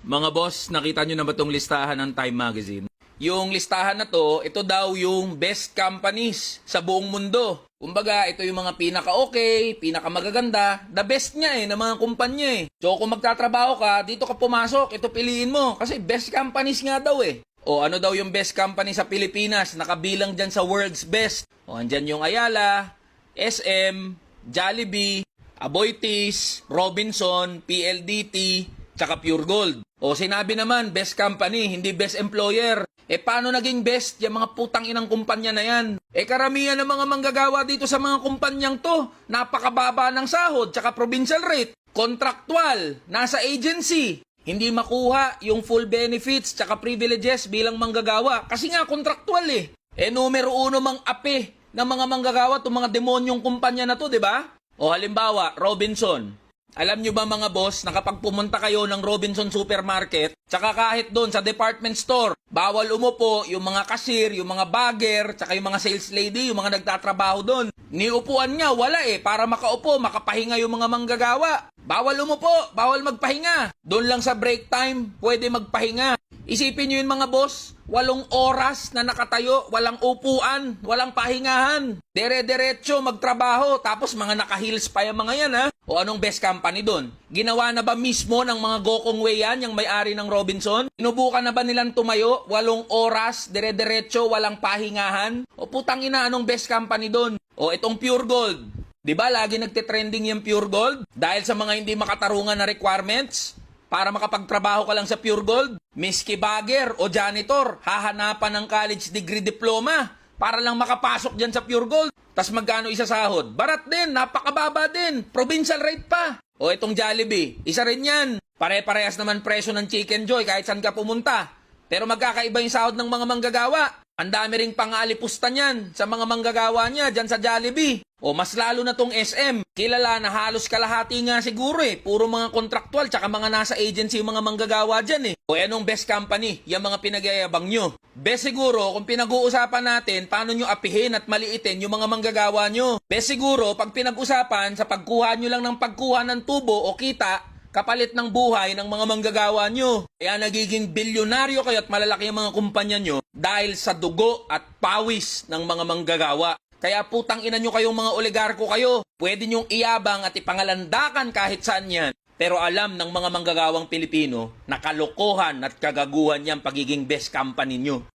Mga boss, nakita nyo na ba itong listahan ng Time Magazine? Yung listahan na to, ito daw yung best companies sa buong mundo. Kumbaga, ito yung mga pinaka-okay, pinaka-magaganda, the best niya ng mga kumpanya So kung magtatrabaho ka, dito ka pumasok, ito piliin mo. Kasi best companies nga daw O ano daw yung best company sa Pilipinas, nakabilang dyan sa world's best. O andyan yung Ayala, SM, Jollibee, Aboitiz, Robinson, PLDT, tsaka Pure Gold. O sinabi naman, best company, hindi best employer. Paano naging best yung mga putang inang kumpanya na yan? Karamihan ng mga manggagawa dito sa mga kumpanyang to, napakababa ng sahod, tsaka provincial rate, contractual, nasa agency. Hindi makuha yung full benefits tsaka privileges bilang manggagawa. Kasi nga, contractual numero uno mang ape ng mga manggagawa itong mga demonyong kumpanya na to, di ba? O halimbawa, Robinson. Alam nyo ba mga boss, na kapag pumunta kayo ng Robinson Supermarket, tsaka kahit doon sa department store, bawal umupo yung mga cashier, yung mga bagger, tsaka yung mga sales lady, yung mga nagtatrabaho doon. Niupuan nga, wala para makaupo, makapahinga yung mga manggagawa. Bawal umupo, bawal magpahinga. Doon lang sa break time, pwede magpahinga. Isipin nyo yun mga boss, 8 oras na nakatayo, walang upuan, walang pahingahan. Dire-diretso magtrabaho, tapos mga naka-heels pa yung mga yan O anong best company doon? Ginawa na ba mismo ng mga Gokong Wei yan, yung may-ari ng Robinson? Inubukan na ba nilang tumayo, 8 oras, dire-diretso, walang pahingahan? O putang ina, anong best company doon? O itong Pure Gold. Di ba lagi nagte-trending yung Pure Gold? Dahil sa mga hindi makatarungan na requirements? Para makapagtrabaho ka lang sa Pure Gold, miski bagger o janitor, hahanapan ng college degree diploma para lang makapasok dyan sa Pure Gold. Tas magkano isa sahod? Barat din, napakababa din, provincial rate pa. O itong Jollibee, isa rin yan. Pare-parehas naman presyo ng Chicken Joy kahit saan ka pumunta. Pero magkakaiba yung sahod ng mga manggagawa. Ang dami ring pang-aalipusta niyan sa mga manggagawa niya dyan sa Jollibee. O mas lalo na tong SM. Kilala na halos kalahati nga siguro Puro mga kontraktual tsaka mga nasa agency yung mga manggagawa dyan O anong best company? Yung mga pinag-ayabang nyo. Best siguro kung pinag-uusapan natin paano nyo apihin at maliitin yung mga manggagawa nyo. Best siguro pag pinag-usapan sa pagkuha nyo lang ng pagkuha ng tubo o kita kapalit ng buhay ng mga manggagawa nyo. Kaya nagiging bilyonaryo kayo at malalaki ang mga kumpanya nyo dahil sa dugo at pawis ng mga manggagawa. Kaya putang ina nyo kayong mga oligarko kayo. Pwede nyong iyabang at ipangalandakan kahit saan yan. Pero alam ng mga manggagawang Pilipino na kalokohan at kagaguhan yan pagiging best company nyo.